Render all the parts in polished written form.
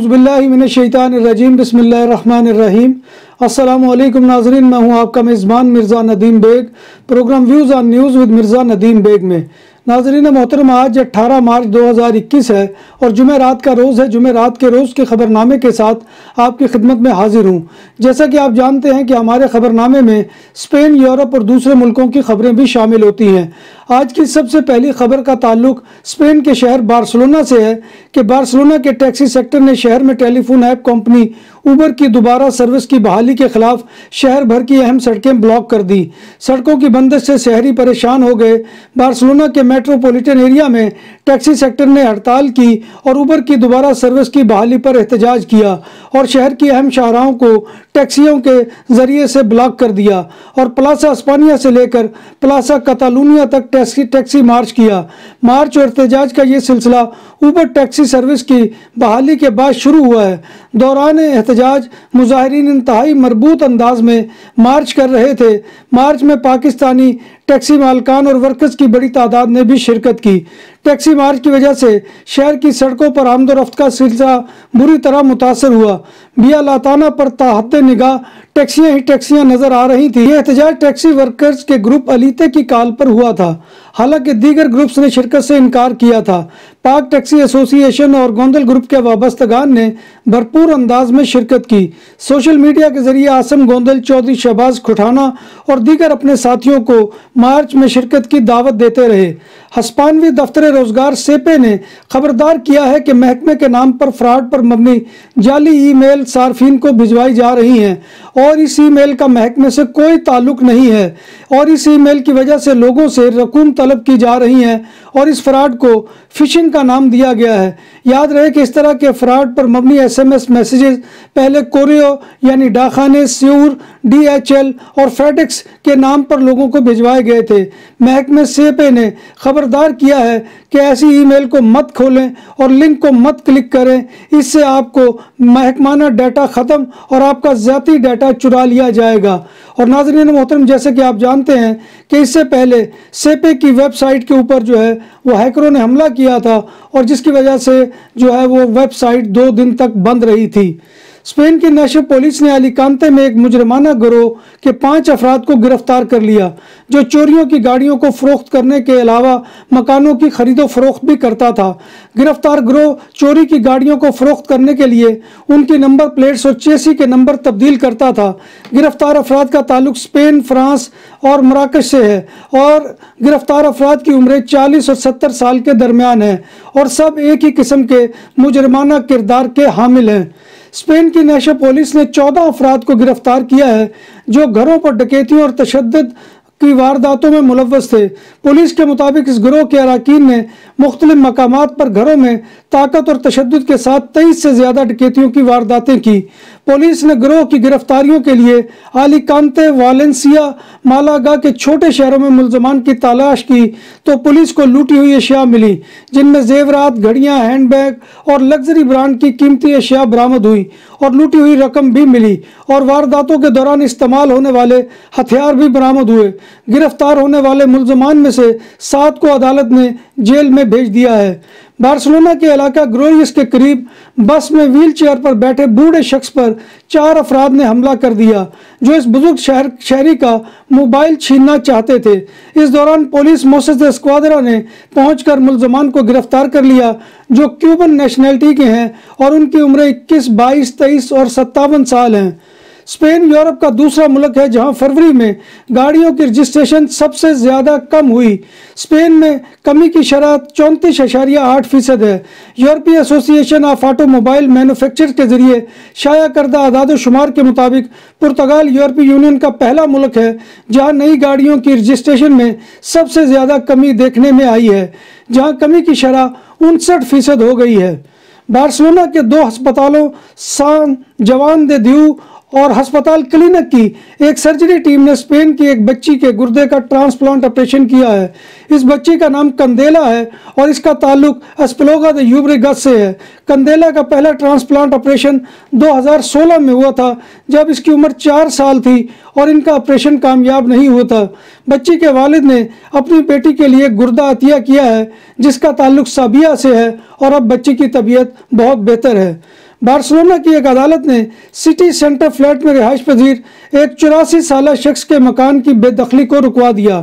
औज़ुबिल्लाहिमिनश्शैतानिर्रजीम बिस्मिल्लाहिर्रहमानिर्रहीम। अस्सलामुअलैकुम नाज़रीन, मैं हूँ आपका मेज़बान Mirza Nadeem Baig. Programme views on news with Mirza Nadeem Baig में नाज़रीन मोहतरम, आज 18 मार्च 2021 है और जुमेरात का रोज़ है। जुमेरात के रोज़ के ख़बरनामे के साथ आपकी खिदमत में हाजिर हूँ। जैसा कि आप जानते हैं कि हमारे ख़बरनामे में स्पेन, यूरोप और दूसरे मुल्कों की ख़बरें भी शामिल होती हैं। आज की सबसे पहली खबर का ताल्लुक स्पेन के शहर बार्सिलोना से है कि बार्सिलोना के टैक्सी सेक्टर ने शहर में टेलीफोन ऐप कंपनी उबर की दोबारा सर्विस की बहाली के खिलाफ शहर भर की अहम सड़कें ब्लॉक कर दी। सड़कों की बंदिश से शहरी परेशान हो गए। बार्सिलोना के मेट्रोपॉलिटन एरिया में टैक्सी सेक्टर ने हड़ताल की और उबर की दोबारा सर्विस की बहाली पर एहतजाज किया और शहर की अहम शाहराहों को टैक्सियों के जरिए से ब्लॉक कर दिया और प्लाजा स्पानिया से लेकर प्लाजा कतालुनिया तक टैक्सी मार्च किया। मार्च और एहतजाज का ये सिलसिला उबर टैक्सी सर्विस की बहाली के बाद शुरू हुआ है। दौरान एहतजाज मुजाहिरीन इंतहाई मरबूत अंदाज में मार्च कर रहे थे। मार्च में पाकिस्तानी टैक्सी मालकान और वर्कर्स की बड़ी तादाद ने भी शिरकत की। टैक्सी मार्च की वजह से शहर की सड़कों पर आमदोरफ्त का सिलसिला बुरी तरह मुतासर हुआ। बिया लाताना पर ताहत निगाह टैक्सियां ही टैक्सियां नजर आ रही थी। यह एहतजाज टैक्सी वर्कर्स के ग्रुप अलीते की कॉल पर हुआ था, हालांकि दीगर ग्रुप्स ने शिरकत से इनकार किया था। पाक टैक्सी एसोसिएशन और गोंदल ग्रुप के वाबस्तगान ने भरपूर अंदाज में शिरकत की। सोशल मीडिया के जरिए आसम गोंदल, चौधरी शहबाज खुठाना और दीगर अपने साथियों को मार्च में शिरकत की दावत देते रहे। हस्पानवी दफ्तर रोजगार सेपे ने खबरदार किया है कि महकमे के नाम पर फ्रॉड पर मबनी जाली ईमेल सार्फिन को भिजवाई जा रही हैं और इस ईमेल का महकमे से कोई ताल्लुक नहीं है और इस ईमेल की वजह से लोगों से रकूम तलब की जा रही हैं और इस फ्रॉड को फिशिंग का नाम दिया गया है। याद रहे कि इस तरह के फ्रॉड पर मबनी SMS मैसेजेस पहले कोरियो यानी डाकखाने, स्यूर, DHL और फेडेक्स के नाम पर लोगों को भिजवाए गए थे। महकमे सेपे ने खबरदार किया है कि ऐसी ईमेल को मत खोलें और लिंक को मत क्लिक करें, इससे आपको महकमाना डाटा ख़त्म और आपका ज़ाती डाटा चुरा लिया जाएगा। और नाज़रीन मोहतरम, जैसे कि आप जानते हैं कि इससे पहले सेपे की वेबसाइट के ऊपर जो है वो हैकरों ने हमला किया था और जिसकी वजह से जो है वो वेबसाइट 2 दिन तक बंद रही थी। स्पेन की नेशनल पुलिस ने अलीकांते में एक मुजरमाना गिरोह के 5 अफराद को गिरफ्तार कर लिया जो चोरियों की गाड़ियों को फरोख्त करने के अलावा मकानों की खरीदो फरोख्त भी करता था। गिरफ्तार गिरोह चोरी की गाड़ियों को फरोख्त करने के लिए उनकी नंबर प्लेट्स और चेसी के नंबर तब्दील करता था। गिरफ्तार अफराद का ताल्लुक स्पेन, फ्रांस और मराकश से है और गिरफ्तार अफराद की उम्रें 40 और 70 साल के दरमियान है और सब एक ही किस्म के मुजरमाना किरदार के हामिल हैं। स्पेन की नेशनल पुलिस ने 14 अफराद को गिरफ्तार किया है जो घरों पर डकैतियों और तशद्दुद की वारदातों में मुलव्वस थे। पुलिस के मुताबिक इस गिरोह के अराकीन ने मुख्तलिफ मकामात पर घरों में ताकत और तशद्दुद के साथ 23 से ज़्यादा डकैतियों की वारदातें की। पुलिस ने गिरोह की गिरफ्तारियों के लिए अलीकांते, वालेंसिया, मालागा के छोटे शहरों में मुलजमान की तलाश की तो पुलिस को लूटी हुई अशिया मिली, जिनमें जेवरात, घड़ियां, हैंडबैग और लग्जरी ब्रांड की कीमती अशिया बरामद हुई और लूटी हुई रकम भी मिली और वारदातों के दौरान इस्तेमाल होने वाले हथियार भी बरामद हुए। गिरफ्तार होने वाले मुलजमान में से 7 को अदालत ने जेल में भेज दिया है। बार्सिलोना के इलाका ग्रोइस के करीब बस में व्हील चेयर पर बैठे बूढ़े शख्स पर 4 अफराद ने हमला कर दिया जो इस बुजुर्ग शहरी का मोबाइल छीनना चाहते थे। इस दौरान पुलिस मोसेस स्क्वाड्रा ने पहुंचकर मुलजमान को गिरफ्तार कर लिया जो क्यूबन नेशनैलिटी के हैं और उनकी उम्रें 21, 22, 23 और 57 साल हैं। स्पेन यूरोप का दूसरा मुल्क है जहां फरवरी में गाड़ियों की रजिस्ट्रेशन सबसे ज़्यादा कम हुई। स्पेन में कमी की शरह 34.8% है। यूरोपीय एसोसिएशन ऑफ ऑटोमोबाइल मैन्युफैक्चरर्स के जरिए शाया करदा आदाद शुमार के मुताबिक पुर्तगाल यूरोपीय यूनियन का पहला मुल्क है जहां नई गाड़ियों की रजिस्ट्रेशन में सबसे ज़्यादा कमी देखने में आई है, जहां कमी की शरह 59% हो गई है। बार्सिलोना के 2 अस्पतालों सान जवान दे दियू और अस्पताल क्लिनिक की एक सर्जरी टीम ने स्पेन की एक बच्ची के गुर्दे का ट्रांसप्लांट ऑपरेशन किया है। इस बच्ची का नाम कंदेला है और इसका ताल्लुक एस्पेलोगा दे यूब्रेगस से है। कंदेला का पहला ट्रांसप्लांट ऑपरेशन 2016 में हुआ था जब इसकी उम्र 4 साल थी और इनका ऑपरेशन कामयाब नहीं हुआ था। बच्ची के वालिद ने अपनी बेटी के लिए गुर्दा अतिया किया है जिसका ताल्लुक साबिया से है और अब बच्ची की तबीयत बहुत बेहतर है। बार्सिलोना की एक अदालत ने सिटी सेंटर फ्लैट में रिहाइश पजीर एक 84 साल शख्स के मकान की बेदखली को रुकवा दिया।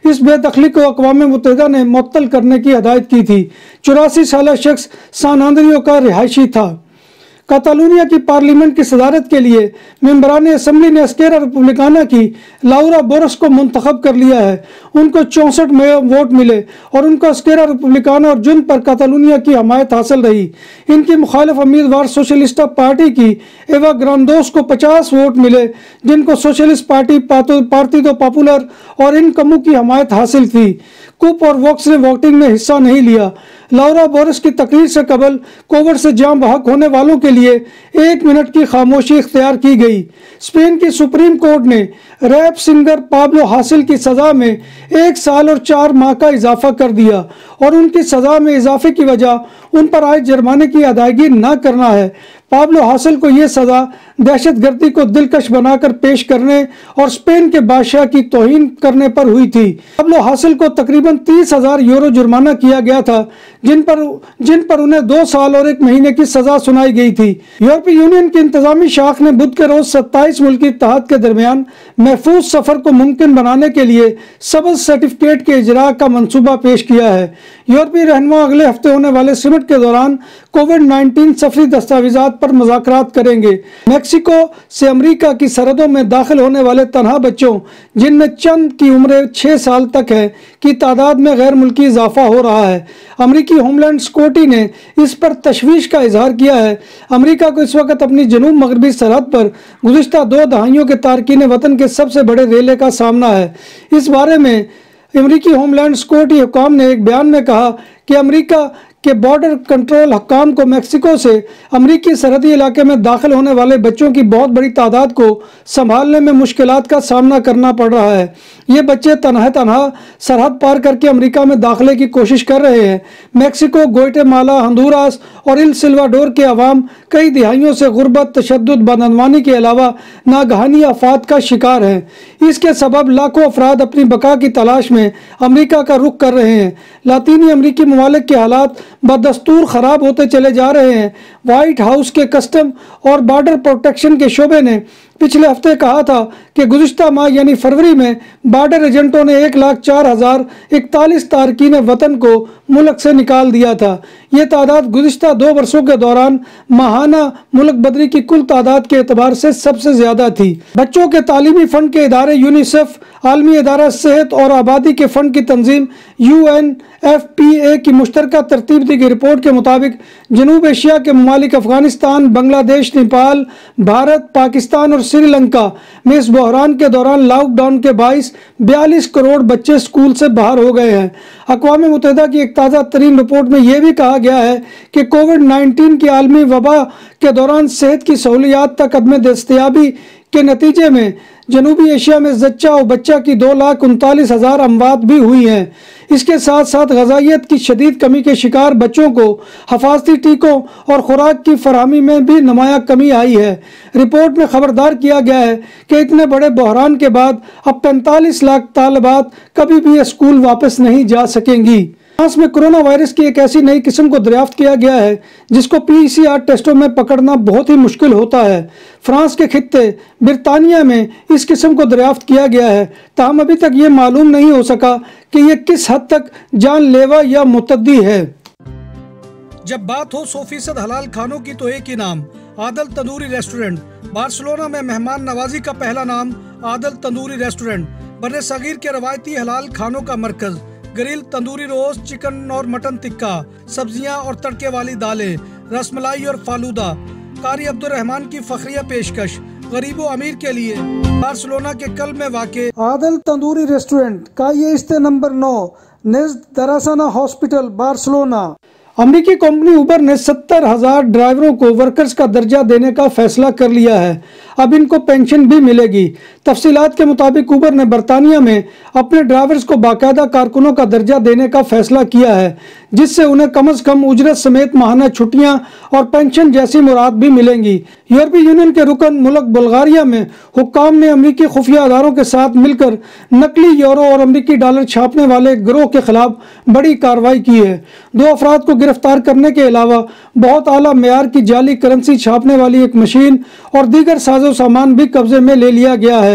इस बेदखली को अक़वाम मुत्तहिदा ने मुअत्तल करने की हदायत की थी। 84 साल शख्स सान आंद्रियो का रिहायशी था। कातालूनिया की पार्लियामेंट की सदारत के लिए मेंबरान असम्बली ने एस्केरा रिपब्लिकाना की लाउरा बोरस को मुंतखब कर लिया है। उनको 64 वोट मिले और उनको एस्केरा रिपब्लिकाना और जुन पर कातालूनिया की हमायत हासिल रही। इनकी मुखालिफ उम्मीदवार सोशलिस्टा पार्टी की एवा ग्रांडोस को 50 वोट मिले, जिनको सोशलिस्ट पार्टी पार्टिदो पॉपुलर और इन कमों की हमायत हासिल थी। कुप और वॉक्स ने वोटिंग में हिस्सा नहीं लिया। लाउरा बोरस की तकरीर से कबल कोविड से जाम बहक होने वालों के लिए 1 मिनट की खामोशी इख्तियार की गई। स्पेन की सुप्रीम कोर्ट ने रैप सिंगर पाब्लो हासिल की सज़ा में 1 साल और 4 माह का इजाफा कर दिया और उनकी सज़ा में इजाफे की वजह उन पर आए जुर्माने की अदायगी न करना है। पाब्लो हासिल को यह सज़ा दहशतगर्दी को दिलकश बनाकर पेश करने और स्पेन के बादशाह की तौहीन करने पर हुई थी। पाब्लो हासिल को तकरीबन 30,000 यूरो जुर्माना किया गया था, जिन पर उन्हें 2 साल और 1 महीने की सजा सुनाई गई थी। यूरोपीय यूनियन की इंतजामी शाख ने बुध के रोज 27 मुल्की इत्तेहाद के दरमियान महफूज सफर को मुमकिन बनाने के लिए सबज सर्टिफिकेट के इजरा का मंसूबा पेश किया है। यूरोपीय रहनुमा अगले हफ्ते होने वाले समिट के दौरान कोविड-19 सफरी दस्तावेजात पर मुज़ाकरात करेंगे। मेक्सिको से अमेरिका की सरहदों में दाखिल होने वाले तनहा बच्चों, जिनमें चंद की उम्र 6 साल तक है, की तादाद में गैर मुल्की इजाफा हो रहा है। अमेरिकी होमलैंड सिक्योरिटी ने इस पर तशवीश का इजहार किया है। अमेरिका को इस वक्त अपनी जनूब मगरबी सरहद पर गुज़िश्ता 2 दहाइयों के तारकीन वतन के सबसे बड़े रेले का सामना है। इस बारे में अमेरिकी होमलैंड सिक्योरिटी हुकाम ने एक बयान में कहा कि अमेरिका के बॉर्डर कंट्रोल हुकाम को मेक्सिको से अमेरिकी सरहदी इलाके में दाखिल होने वाले बच्चों की बहुत बड़ी तादाद को संभालने में मुश्किलात का सामना करना पड़ रहा है। ये बच्चे तनहा सरहद पार करके अमेरिका में दाखिले की कोशिश कर रहे हैं। मेक्सिको, ग्वाटेमाला, हंदुरास और इल सिल्वाडोर के अवाम कई दिहाइयों से गुर्बत, तशद्दुद, बदअमवानी के अलावा नागहानी आफात का शिकार हैं। इसके सबब लाखों अफराद अपनी बका की तलाश में अमेरिका का रुख कर रहे हैं। लातीनी अमरीकी ममालिक के हालात बदस्तूर खराब होते चले जा रहे हैं। व्हाइट हाउस के कस्टम और बॉर्डर प्रोटेक्शन के शोबे ने पिछले हफ्ते कहा था कि गुज़िश्ता माह यानी फरवरी में बॉर्डर एजेंटों ने 1,04,041 तारकीन वतन को मुल्क से निकाल दिया था। ये तादाद गुज़िश्ता 2 वर्षों के दौरान माहाना मुल्क बदरी की कुल तादाद के एतबार से सबसे ज्यादा थी। बच्चों के तालीमी फंड के इदारे यूनिसेफ, आलमी इदारा सेहत और आबादी के फंड की तंजीम UNFPA की मुश्तरका तरतीब दी गई रिपोर्ट के मुताबिक जनूब एशिया के ममालिक अफगानिस्तान, बांग्लादेश, नेपाल, भारत, पाकिस्तान और श्रीलंका में इस बहरान के दौरान लॉकडाउन के बाइस 42 करोड़ बच्चे स्कूल से बाहर हो गए हैं। अक़वाम मुत्तहिदा की एक ताज़ा तरीन रिपोर्ट में यह भी कहा गया है कि कोविड-19 की आलमी वबा के दौरान सेहत की सहूलियात तक अदम दस्तयाबी के नतीजे में जनूबी एशिया में जच्चा और बच्चा की 2,39,000 अमवात भी हुई हैं। इसके साथ साथ ग़िज़ाइयत की शदीद कमी के शिकार बच्चों को हफाजती टीकों और खुराक की फराहमी में भी नुमायां कमी आई है। रिपोर्ट में खबरदार किया गया है कि इतने बड़े बहरान के बाद अब 45 लाख तालिबात कभी भी स्कूल वापस नहीं जा सकेंगी। फ्रांस में कोरोना वायरस की एक ऐसी नई किस्म को दरियाफ्त किया गया है जिसको PCR टेस्टों में पकड़ना बहुत ही मुश्किल होता है। फ्रांस के खित्ते बिरतानिया में इस किस्म को दरियाफ्त किया गया है, ताहम अभी तक ये मालूम नहीं हो सका कि ये किस हद तक जानलेवा या मुतद्दी है। जब बात हो 100% हलाल खानों की तो एक ही नाम, आदल तंदूरी रेस्टोरेंट। बार्सिलोना में मेहमान नवाजी का पहला नाम आदल तंदूरी रेस्टोरेंट, बर्रे सगीर के रवायती हलाल खानों का मरकज। ग्रिल, तंदूरी रोस्ट, चिकन और मटन टिक्का, सब्जियां और तड़के वाली दालें, रसमलाई और फालूदा। कारी अब्दुर्रहमान की फखरिया पेशकश गरीबो अमीर के लिए। बार्सिलोना के कल्ब में वाक़े आदल तंदूरी रेस्टोरेंट का ये इस्ते नंबर 9 नेज़्द दरासाना हॉस्पिटल, बार्सिलोना। अमेरिकी कंपनी उबर ने 70,000 ड्राइवरों को वर्कर्स का दर्जा देने का फैसला कर लिया है। अब इनको पेंशन भी मिलेगी। तफसीलात के मुताबिक उबर ने बरतानिया में अपने ड्राइवर्स को बाकायदा कारकुनों का दर्जा देने का फैसला किया है, जिससे उन्हें कम से कम उजरत समेत माहाना छुट्टियां और पेंशन जैसी मुराद भी मिलेंगी। यूरोपीय यूनियन के रुकन मुल्क बुल्गारिया में हुक्काम ने अमरीकी खुफिया अदारों के साथ मिलकर नकली यूरो और अमरीकी डॉलर छापने वाले गिरोह के खिलाफ बड़ी कार्रवाई की है। 2 अफराद को गिरफ्तार करने के अलावा बहुत आला मेयार की जाली करेंसी छापने वाली एक मशीन और दीगर साजो सामान भी कब्जे में ले लिया गया है।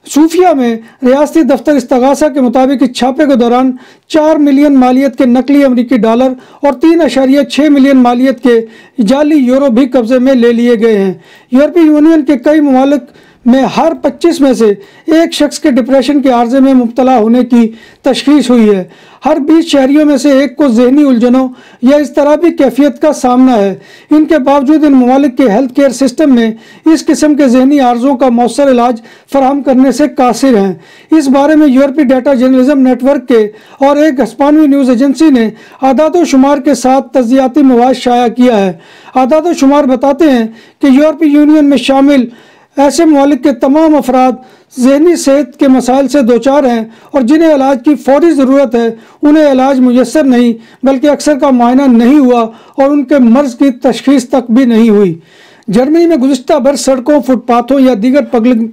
सूफिया में रियासती दफ्तर इस्तगासा के मुताबिक इस छापे के दौरान 4 मिलियन मालियत के नकली अमरीकी डॉलर और 3.6 मिलियन मालियत के जाली यूरो भी कब्जे में ले लिए गए हैं। यूरोपीय यूनियन के कई ममालिक में हर 25 में से एक शख्स के डिप्रेशन के आर्जे में मुब्तला होने की तशखीस हुई है। हर 20 शहरियों में से एक को जहनी उलझनों या इस तरह की कैफियत का सामना है। इनके बावजूद इन ममालिक के हेल्थ केयर सिस्टम में इस किस्म के जहनी आर्जों का मौसर इलाज फराहम करने से कासिर हैं। इस बारे में यूरोपीय डाटा जर्नलिज्म नेटवर्क के और एक हिस्पानवी न्यूज़ एजेंसी ने आदाद शुमार के साथ तज्जियाती मवाद शाया किया है। आदाद शुमार बताते हैं कि यूरोपीय यूनियन में शामिल ऐसे ममालिक के तमाम अफराद ज़हनी सेहत के मसाइल से दोचार हैं और जिन्हें इलाज की फौरी ज़रूरत है उन्हें इलाज मुयस्सर नहीं बल्कि अक्सर का मुआयना नहीं हुआ और उनके मर्ज़ की तशखीस तक भी नहीं हुई। जर्मनी में गुज़िश्ता बरस सड़कों, फुटपाथों या दीगर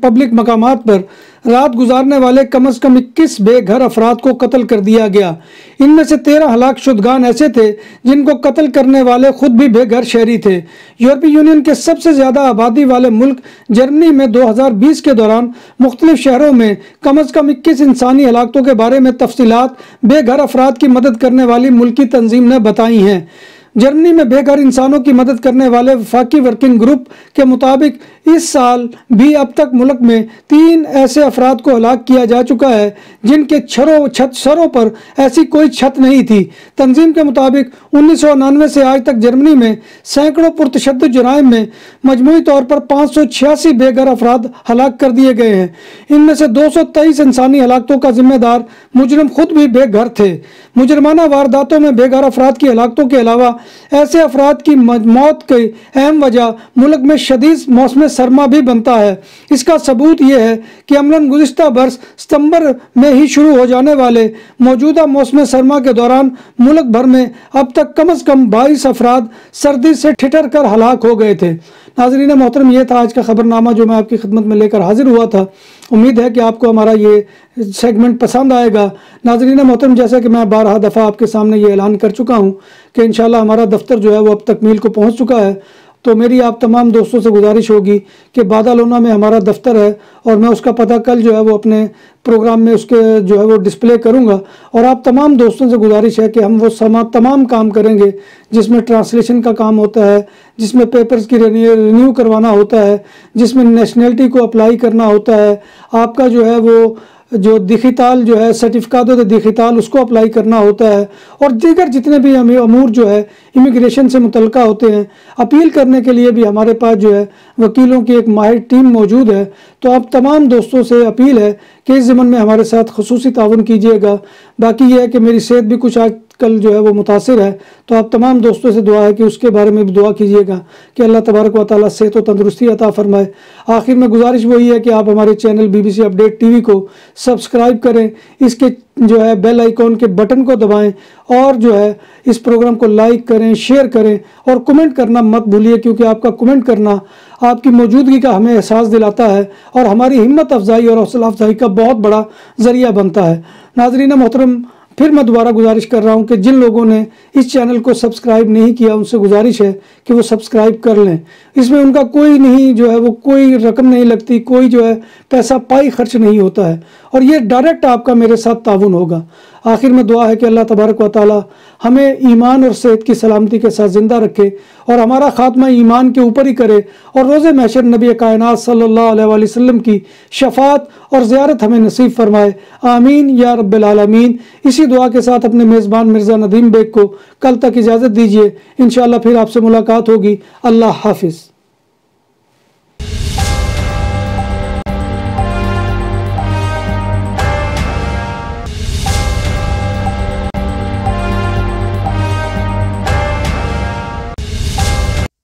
पब्लिक मकामात पर रात गुजारने वाले कम से कम 21 बेघर अफराद को कत्ल कर दिया गया। इनमें से 13 हलाक शुदगान ऐसे थे जिनको कत्ल करने वाले खुद भी बेघर शहरी थे। यूरोपीय यूनियन के सबसे ज़्यादा आबादी वाले मुल्क जर्मनी में 2020 के दौरान मुख्तलिफ शहरों में कम से कम 21 इंसानी हलाकतों के बारे में तफसीलात बेघर अफराद की मदद करने वाली मुल्की तंजीम ने बताई हैं। जर्मनी में बेघर इंसानों की मदद करने वाले वफाकी वर्किंग ग्रुप के मुताबिक इस साल भी अब तक मुल्क में 3 ऐसे अफराद को हलाक किया जा चुका है जिनके सरों पर ऐसी कोई छत नहीं थी। तंजीम के मुताबिक 1999 से आज तक जर्मनी में सैकड़ों पुरतशद्दुद जराइम में मजमूई तौर पर 586 बेघर अफराद हलाक कर दिए गए हैं। इनमें से 223 इंसानी हलाकतों का जिम्मेदार मुजरिम खुद भी बेघर थे। मुजरमाना वारदातों में बेघर अफराद की हलाकतों के अलावा ऐसे अफराद की मौत की अहम वजह मुल्क में शदीद मौसम सरमा भी बनता है। इसका सबूत यह है कि अमलन गुज़िश्ता बरस सितंबर में ही शुरू हो जाने वाले मौजूदा मौसम सरमा के दौरान मुल्क भर में अब तक कम से कम 22 अफराद सर्दी से ठिठर कर हलाक हो गए थे। नाज़रीन मोहतरम, ये था आज का खबरनामा जो मैं आपकी खिदमत में लेकर हाजिर हुआ था। उम्मीद है कि आपको हमारा ये सेगमेंट पसंद आएगा। नाज़रीन मोहतरम, जैसा कि मैं 12 दफ़ा आपके सामने ये ऐलान कर चुका हूँ कि इंशाल्लाह हमारा दफ्तर जो है वो अब तकमील को पहुँच चुका है। तो मेरी आप तमाम दोस्तों से गुजारिश होगी कि बादालोना में हमारा दफ्तर है और मैं उसका पता कल जो है वो अपने प्रोग्राम में उसके जो है वो डिस्प्ले करूंगा। और आप तमाम दोस्तों से गुजारिश है कि हम वो तमाम काम करेंगे जिसमें ट्रांसलेशन का काम होता है, जिसमें पेपर्स की रिन्यू करवाना होता है, जिसमें नेशनलिटी को अप्लाई करना होता है, आपका जो है वो जो दिखिताल जो है सर्टिफिकात दिखिताल उसको अप्लाई करना होता है, और दीगर जितने भी अमूर जो है इमिग्रेशन से मुतल्लिका होते हैं। अपील करने के लिए भी हमारे पास जो है वकीलों की एक माहिर टीम मौजूद है। तो आप तमाम दोस्तों से अपील है कि इस ज़मन में हमारे साथ खुसूसी ताउन कीजिएगा। बाकी यह है कि मेरी सेहत भी कुछ आजकल जो है वो मुतासिर है, तो आप तमाम दोस्तों से दुआ है कि उसके बारे में भी दुआ कीजिएगा कि अल्लाह तबारक व तआला सेहत व तंदुरुस्ती अता फरमाए। आखिर में गुजारिश वही है कि आप हमारे चैनल BBC अपडेट TV को सब्सक्राइब करें, इसके जो है बेल आइकॉन के बटन को दबाएं और जो है इस प्रोग्राम को लाइक करें, शेयर करें और कमेंट करना मत भूलिए, क्योंकि आपका कमेंट करना आपकी मौजूदगी का हमें एहसास दिलाता है और हमारी हिम्मत अफजाई और हौसला अफजाई का बहुत बड़ा ज़रिया बनता है। नाज़रीन मोहतरम, फिर मैं दोबारा गुजारिश कर रहा हूं कि जिन लोगों ने इस चैनल को सब्सक्राइब नहीं किया उनसे गुजारिश है कि वो सब्सक्राइब कर लें। इसमें उनका कोई नहीं जो है वो कोई रकम नहीं लगती, कोई जो है पैसा पाई खर्च नहीं होता है और ये डायरेक्ट आपका मेरे साथ ताउन होगा। आखिर में दुआ है कि अल्लाह तबारक व तआला हमें ईमान और सेहत की सलामती के साथ ज़िंदा रखे और हमारा खात्मा ईमान के ऊपर ही करे और रोज़े महशर नबी कायनात सल्लल्लाहु अलैहि वसल्लम की शफात और ज़ियारत हमें नसीब फरमाए। आमीन या रब्बिल आलमीन। इसी दुआ के साथ अपने मेज़बान मिर्ज़ा नदीम बेग को कल तक इजाज़त दीजिए। इंशाअल्लाह फिर आपसे मुलाकात होगी। अल्लाह हाफिज़।